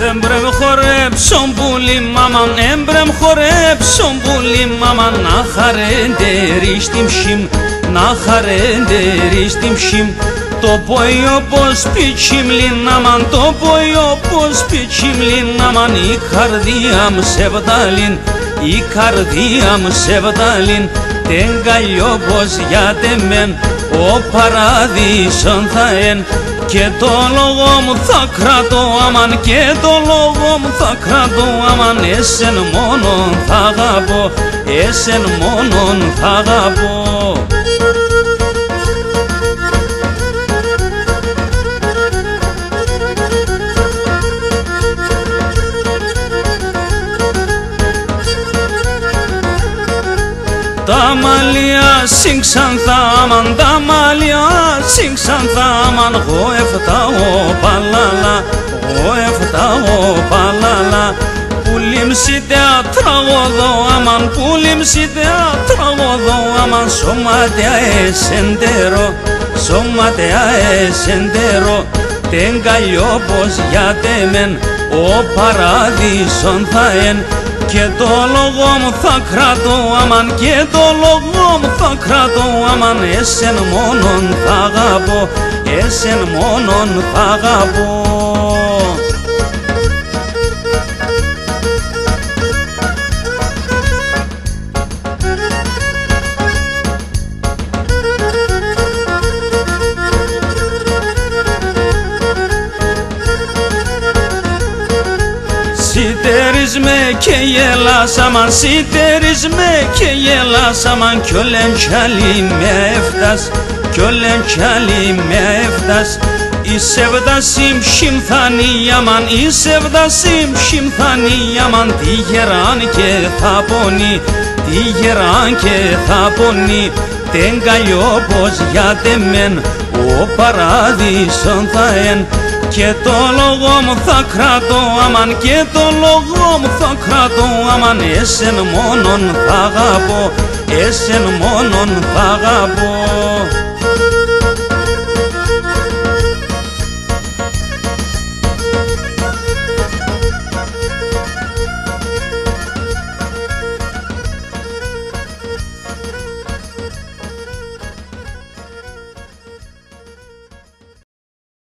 Έμπρεμ χορέψον πουλί μαμαν, έμπρεμ χορέψον πουλί μαμαν, να χαρέντερι στην ψήμ, να χαρέντερι στην ψήμ. Το πόι όπως πιτσίμ λινάμαν, το πόι όπως πιτσίμ λινάμαν, η καρδία μου σε βδάλιν, η καρδία μου σε βδάλιν. Τεν καλλιό πως γιατί μεν, ο παράδεισον θα εν. Και το λόγο μου θα κρατώ αμαν, και το λόγο μου θα κρατώ αμαν. Εσεν μόνον θα αγαπώ, εσεν μόνον θα αγαπώ. Τα μαλλιά συγξανθά αμαν, τα μαλλιά συγξανθά αμαν. Εγώ έφταω παλάλα, εγώ έφταω παλάλα. Πουλήμσιτε τραγωδό αμαν, πουλήμσιτε τραγωδό αμαν. Σώματια εσεντερό, σώματια εσεντερό. Τεν καλλιό πως γιατί μεν, ο παράδεισον θα εν. Και το λόγο μου θα κρατώ αμαν, και το λόγο μου θα κρατώ αμαν. Εσεν μόνον θα αγαπώ, εσεν μόνον θα αγαπώ. Σιτερείς με και γελάσαμαν, σιτερείς με και γελάσαμαν. Κι όλεν τσάλι με έφτας, κι όλεν τσάλι με έφτας. Είσαι βδασίμ συμφθανίαμαν, είσαι βδασίμ συμφθανίαμαν. Τι γεράν και θα πονεί, τι γεράν και θα πονεί. Τεν καλλιό πως γιατί μεν, ο παράδεισον θα εν. Και το λόγο μου θα κρατώ αμαν, και το λόγο μου θα κρατώ αμαν. Εσεν μόνον θα αγαπώ, εσεν μόνον θα αγαπώ.